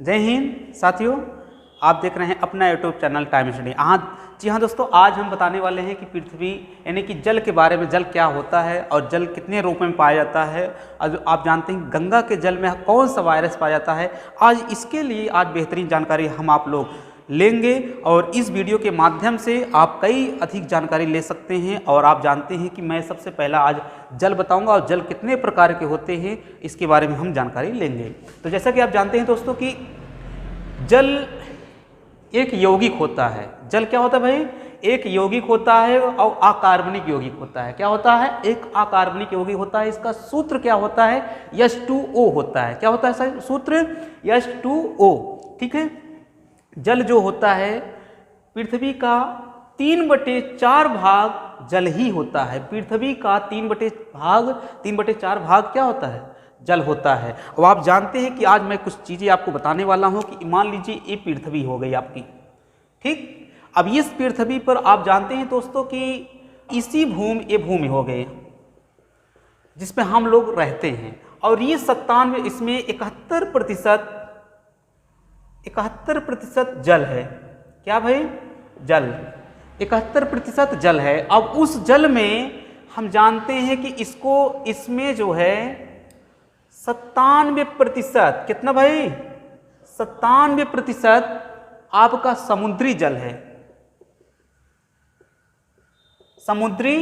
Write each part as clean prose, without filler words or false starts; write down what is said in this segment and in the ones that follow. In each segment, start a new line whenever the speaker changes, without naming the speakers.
जय हिंद साथियों, आप देख रहे हैं अपना यूट्यूब चैनल टाइम स्टडी। जी हाँ दोस्तों, आज हम बताने वाले हैं कि पृथ्वी यानी कि जल के बारे में। जल क्या होता है और जल कितने रूप में पाया जाता है। और आप जानते हैं गंगा के जल में कौन सा वायरस पाया जाता है। आज इसके लिए बेहतरीन जानकारी हम आप लोग लेंगे और इस वीडियो के माध्यम से आप कई अधिक जानकारी ले सकते हैं। और आप जानते हैं कि मैं सबसे पहला आज जल बताऊंगा और जल कितने प्रकार के होते हैं इसके बारे में हम जानकारी लेंगे। तो जैसा कि आप जानते हैं दोस्तों कि जल एक यौगिक होता है। जल क्या होता है भाई? एक यौगिक होता है और अकार्बनिक यौगिक होता है। क्या होता है? एक अकार्बनिक यौगिक होता है। इसका सूत्र क्या होता है? H2O होता है। क्या होता है सर? सूत्र H2O। ठीक है। जल जो होता है पृथ्वी का 3/4 भाग जल ही होता है। पृथ्वी का 3/4 भाग क्या होता है? जल होता है। अब आप जानते हैं कि आज मैं कुछ चीज़ें आपको बताने वाला हूं कि मान लीजिए ये पृथ्वी हो गई आपकी, ठीक। अब इस पृथ्वी पर आप जानते हैं दोस्तों कि ये भूमि हो गई जिसमें हम लोग रहते हैं। और ये 97 इसमें 71% जल है। क्या भाई? जल 71% जल है। अब उस जल में हम जानते हैं कि इसमें जो है 97%, कितना भाई? 97% आपका समुद्री जल है। समुद्री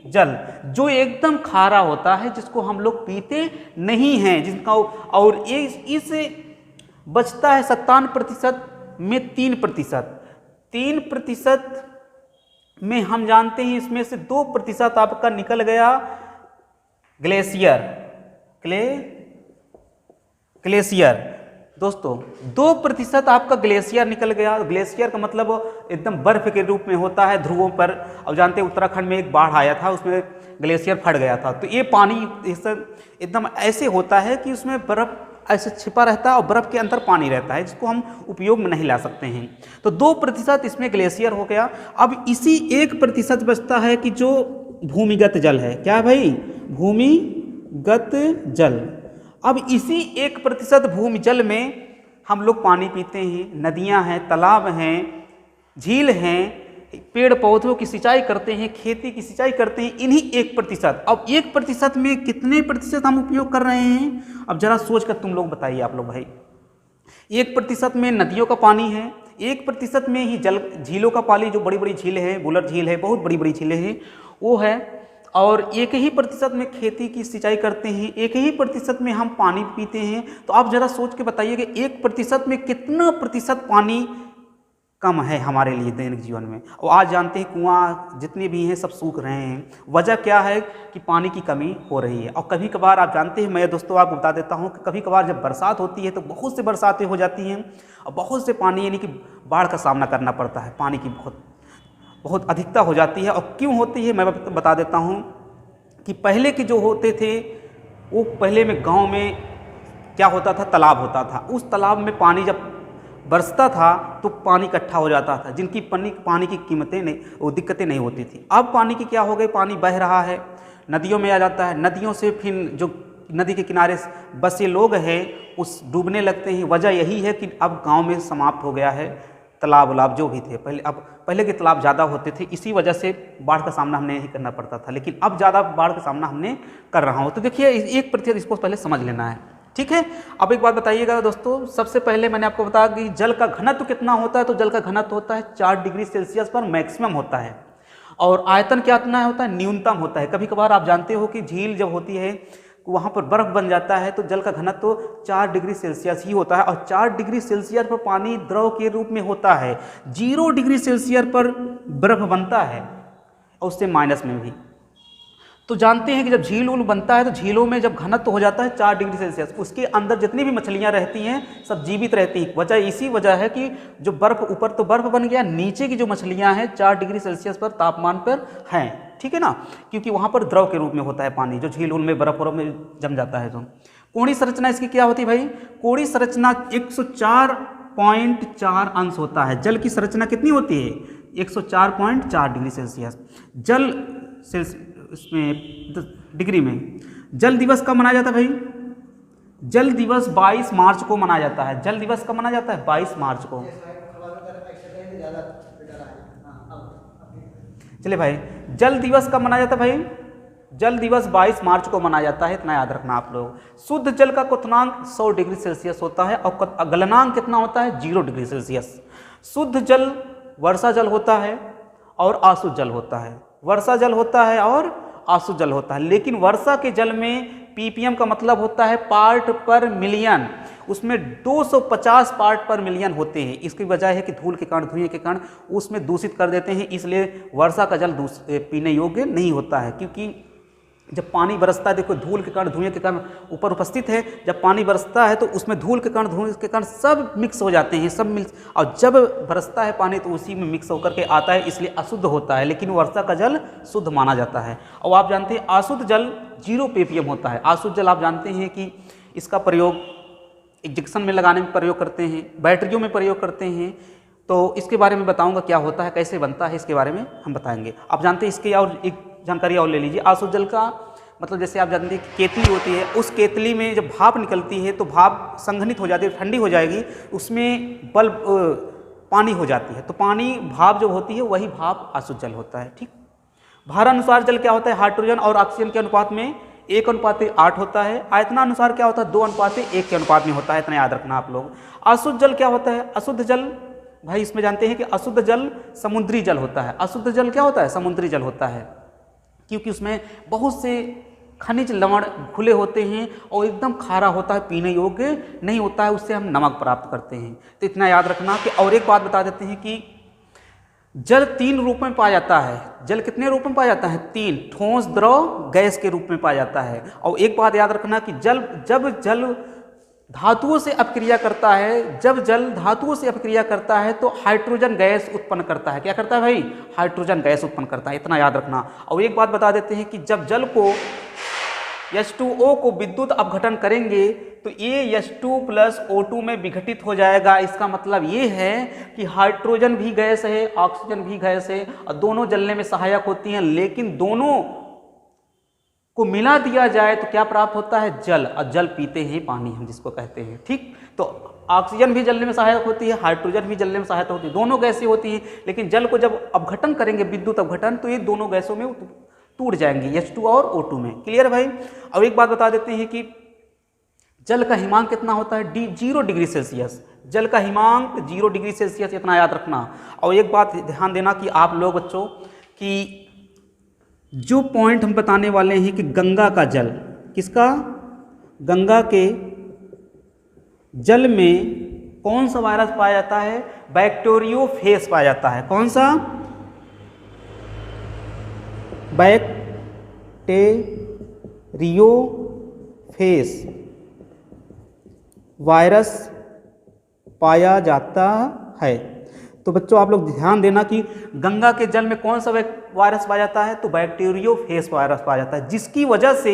जल जो एकदम खारा होता है, जिसको हम लोग पीते नहीं हैं, जिसका और इस बचता है 57% में 3% में हम जानते हैं इसमें से 2% आपका निकल गया ग्लेशियर। दोस्तों 2% आपका ग्लेशियर निकल गया। ग्लेशियर का मतलब एकदम बर्फ के रूप में होता है ध्रुवों पर। अब जानते हैं उत्तराखंड में एक बाढ़ आया था, उसमें ग्लेशियर फट गया था। तो ये पानी एकदम ऐसे होता है कि उसमें बर्फ ऐसे छिपा रहता है और बर्फ के अंदर पानी रहता है, जिसको हम उपयोग में नहीं ला सकते हैं। तो 2% इसमें ग्लेशियर हो गया। अब इसी 1% बचता है कि जो भूमिगत जल है। क्या भाई? भूमिगत जल। अब इसी 1% भूमि जल में हम लोग पानी पीते हैं। नदियां हैं, तालाब हैं, झील हैं, पेड़ पौधों की सिंचाई करते हैं, खेती की सिंचाई करते हैं, इन्हीं 1%। अब 1% में कितने प्रतिशत हम उपयोग कर रहे हैं? अब जरा सोच कर तुम लोग बताइए आप लोग भाई। 1% में नदियों का पानी है, 1% में ही झीलों का पानी, जो बड़ी बड़ी झीलें हैं, बुलर झील है, बहुत बड़ी बड़ी झीलें हैं, वो है। और 1% में खेती की सिंचाई करते हैं, 1% में हम पानी पीते हैं। तो आप जरा सोच के बताइए कि 1% में कितना प्रतिशत पानी कम है हमारे लिए दैनिक जीवन में। और आज जानते हैं कुआं जितने भी हैं सब सूख रहे हैं। वजह क्या है? कि पानी की कमी हो रही है। और कभी कभार आप जानते हैं, मैं दोस्तों आपको बता देता हूं कि कभी कभार जब बरसात होती है तो बहुत से बरसातें हो जाती हैं और बहुत से पानी यानी कि बाढ़ का सामना करना पड़ता है। पानी की बहुत अधिकता हो जाती है। और क्यों होती है मैं बता देता हूँ कि पहले के जो होते थे वो पहले में गाँव में क्या होता था? तालाब होता था। उस तालाब में पानी जब बरसता था तो पानी इकट्ठा हो जाता था, जिनकी पानी की कीमतें नहीं, वो दिक्कतें नहीं होती थी। अब पानी की क्या हो गई? पानी बह रहा है, नदियों में आ जाता है। नदियों से फिर जो नदी के किनारे बसे लोग हैं उस डूबने लगते हैं। वजह यही है कि अब गांव में समाप्त हो गया है तालाब उलाब जो भी थे पहले। अब पहले के तालाब ज़्यादा होते थे, इसी वजह से बाढ़ का सामना हमने नहीं करना पड़ता था, लेकिन अब ज़्यादा बाढ़ का सामना हमने कर रहा हूँ। तो देखिए 1% इसको पहले समझ लेना है, ठीक है। अब एक बात बताइएगा दोस्तों, सबसे पहले मैंने आपको बताया कि जल का घनत्व कितना होता है। तो जल का घनत्व होता है 4 डिग्री सेल्सियस पर मैक्सिमम होता है। और आयतन क्या इतना होता है? न्यूनतम होता है। कभी कभार आप जानते हो कि झील जब होती है वहाँ पर बर्फ बन जाता है तो जल का घनत्व 4 डिग्री सेल्सियस ही होता है। और 4 डिग्री सेल्सियस पर पानी द्रव के रूप में होता है। 0 डिग्री सेल्सियस पर बर्फ बनता है और उससे माइनस में भी। तो जानते हैं कि जब झील उल बनता है तो झीलों में जब घनत्व हो जाता है 4 डिग्री सेल्सियस, उसके अंदर जितनी भी मछलियां रहती हैं सब जीवित रहती हैं। इसी वजह है कि जो बर्फ ऊपर तो बर्फ बन गया, नीचे की जो मछलियां हैं 4 डिग्री सेल्सियस पर तापमान पर हैं, ठीक है ना, क्योंकि वहां पर द्रव के रूप में होता है पानी, जो झील उल में बर्फ में जम जाता है। तो कोणीय संरचना इसकी क्या होती है भाई? कोणीय संरचना 104.4 अंश होता है। जल की संरचना कितनी होती है? 104.4 डिग्री सेल्सियस। जल इसमें डिग्री में। जल दिवस कब मनाया जाता है भाई? जल दिवस 22 मार्च को मनाया जाता है। जल दिवस कब मनाया जाता है? 22 मार्च को। चलिए भाई, जल दिवस कब मनाया जाता है भाई? जल दिवस 22 मार्च को मनाया जाता है, इतना याद रखना आप लोग। शुद्ध जल का क्वथनांक 100 डिग्री सेल्सियस होता है और गलनांक कितना होता है? 0 डिग्री सेल्सियस। शुद्ध जल वर्षा जल होता है और आशुद्ध जल होता है। वर्षा जल होता है और आशुद्ध जल होता है। लेकिन वर्षा के जल में ppm का मतलब होता है पार्ट पर मिलियन, उसमें 250 पार्ट पर मिलियन होते हैं। इसकी वजह है कि धूल के कारण, धुएं के कारण उसमें दूषित कर देते हैं, इसलिए वर्षा का जल पीने योग्य नहीं होता है। क्योंकि जब पानी बरसता है, देखो धूल के कारण, धुएं के कारण ऊपर उपस्थित है, जब पानी बरसता है तो उसमें धूल के कारण, धुएं के कारण सब मिक्स हो जाते हैं, सब मिक्स, और जब बरसता है पानी तो उसी में मिक्स होकर के आता है, इसलिए अशुद्ध होता है। लेकिन वर्षा का जल शुद्ध माना जाता है। और आप जानते हैं अशुद्ध जल 0 ppm होता है। अशुद्ध जल आप जानते हैं कि इसका प्रयोग इंजेक्शन में लगाने में प्रयोग करते हैं, बैटरियों में प्रयोग करते हैं। तो इसके बारे में बताऊंगा क्या होता है, कैसे बनता है, इसके बारे में हम बताएंगे। आप जानते हैं इसके और एक जानकारी और ले लीजिए। अशुद्ध जल का मतलब जैसे आप जानते हैं कि केतली होती है, उस केतली में जब भाप निकलती है तो भाप संघनित हो जाती है, ठंडी हो जाएगी, उसमें बल्ब पानी हो जाती है, तो पानी भाप जो होती है वही भाप अशुद्ध जल होता है। ठीक। भारानुसार जल क्या होता है? हाइड्रोजन और ऑक्सीजन के अनुपात में 1:8 होता है। आयतनानुसार क्या होता है? 2:1 के अनुपात में होता है, इतना याद रखना आप लोग। अशुद्ध जल क्या होता है? अशुद्ध जल भाई इसमें जानते हैं कि अशुद्ध जल समुद्री जल होता है। अशुद्ध जल क्या होता है? समुद्री जल होता है, क्योंकि उसमें बहुत से खनिज लवण घुले होते हैं और एकदम खारा होता है, पीने योग्य नहीं होता है, उससे हम नमक प्राप्त करते हैं। तो इतना याद रखना। कि और एक बात बता देते हैं कि जल 3 रूप में पाया जाता है। जल कितने रूप में पाया जाता है? 3, ठोस, द्रव, गैस के रूप में पाया जाता है। और एक बात याद रखना कि जब जल धातुओं से अपक्रिया करता है, जब जल धातुओं से अपक्रिया करता है तो हाइड्रोजन गैस उत्पन्न करता है। क्या करता है भाई? हाइड्रोजन गैस उत्पन्न करता है, इतना याद रखना। और एक बात बता देते हैं कि जब जल को H2O को विद्युत अपघटन करेंगे तो ये H2+O2 में विघटित हो जाएगा। इसका मतलब ये है कि हाइड्रोजन भी गैस है, ऑक्सीजन भी गैस है और दोनों जलने में सहायक होती हैं, लेकिन दोनों को मिला दिया जाए तो क्या प्राप्त होता है? जल। और जल पीते हैं पानी, हम जिसको कहते हैं। ठीक। तो ऑक्सीजन भी जलने में सहायक होती है, हाइड्रोजन भी जलने में सहायता होती है, दोनों गैसें होती हैं। लेकिन जल को जब अपघटन करेंगे, विद्युत अपघटन, तो ये दोनों गैसों में टूट जाएंगे, H2 और O2 में। क्लियर है भाई? और एक बात बता देते हैं कि जल का हिमांक कितना होता है? 0 डिग्री सेल्सियस। जल का हिमांक 0 डिग्री सेल्सियस, इतना याद रखना। और एक बात ध्यान देना कि आप लोग बच्चों कि जो पॉइंट हम बताने वाले हैं कि गंगा का जल, किसका? गंगा के जल में कौन सा वायरस पाया जाता है? बैक्टीरियोफेज पाया जाता है। कौन सा? बैक्टीरियोफेज वायरस पाया जाता है। तो बच्चों आप लोग ध्यान देना कि गंगा के जल में कौन सा वायरस पाया जाता है? तो बैक्टीरियोफेज वायरस पाया जाता है, जिसकी वजह से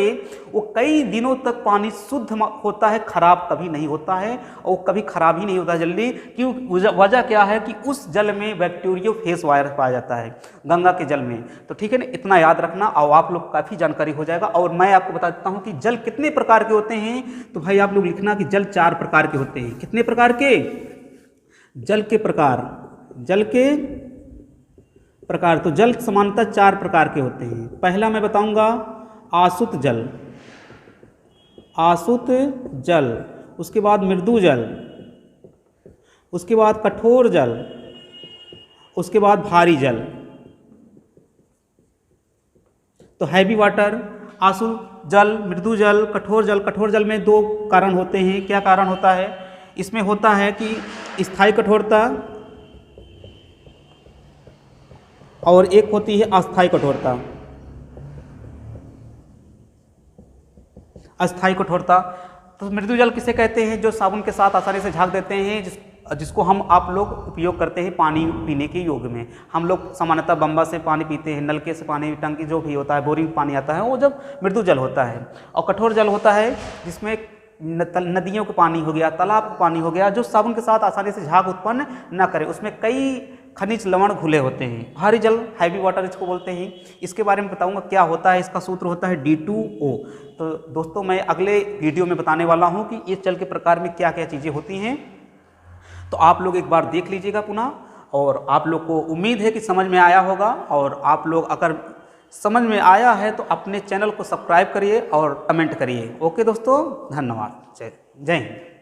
वो कई दिनों तक पानी शुद्ध होता है, खराब कभी नहीं होता है, और कभी खराब ही नहीं होता जल्दी। क्यों? वजह क्या है कि उस जल में बैक्टीरियोफेज वायरस पाया जाता है, गंगा के जल में। तो ठीक है ना, इतना याद रखना और आप लोग काफ़ी जानकारी हो जाएगा। और मैं आपको बता देता हूँ कि जल कितने प्रकार के होते हैं। तो भाई आप लोग लिखना कि जल 4 प्रकार के होते हैं। कितने प्रकार के? जल के प्रकार, जल के प्रकार। तो जल सामान्यतः 4 प्रकार के होते हैं। पहला मैं बताऊंगा आसुत जल, आसुत जल, उसके बाद मृदु जल, उसके बाद कठोर जल, उसके बाद भारी जल। तो हैवी वाटर, आसु जल, मृदु जल, कठोर जल। कठोर जल में 2 कारण होते हैं। क्या कारण होता है? इसमें होता है कि स्थायी कठोरता और एक होती है अस्थायी कठोरता। अस्थायी कठोरता। तो मृदु जल किसे कहते हैं? जो साबुन के साथ आसानी से झाग देते हैं, जिसको आप लोग उपयोग करते हैं पानी पीने के योग में। हम लोग सामान्यतः बम्बा से पानी पीते हैं, नलके से पानी, टंकी जो भी होता है, बोरिंग पानी आता है, वो जब मृदु जल होता है। और कठोर जल होता है जिसमें नदियों का पानी हो गया, तालाब का पानी हो गया, जो साबुन के साथ आसानी से झाग उत्पन्न न करे। उसमें कई खनिज लवण घुले होते हैं। भारी जल हैवी वाटर इसको बोलते हैं। इसके बारे में बताऊंगा क्या होता है। इसका सूत्र होता है D2O। तो दोस्तों मैं अगले वीडियो में बताने वाला हूं कि इस जल के प्रकार में क्या क्या चीज़ें होती हैं। तो आप लोग एक बार देख लीजिएगा पुनः, और आप लोग को उम्मीद है कि समझ में आया होगा। और आप लोग अगर समझ में आया है तो अपने चैनल को सब्सक्राइब करिए और कमेंट करिए। ओके दोस्तों, धन्यवाद। जय हिंद।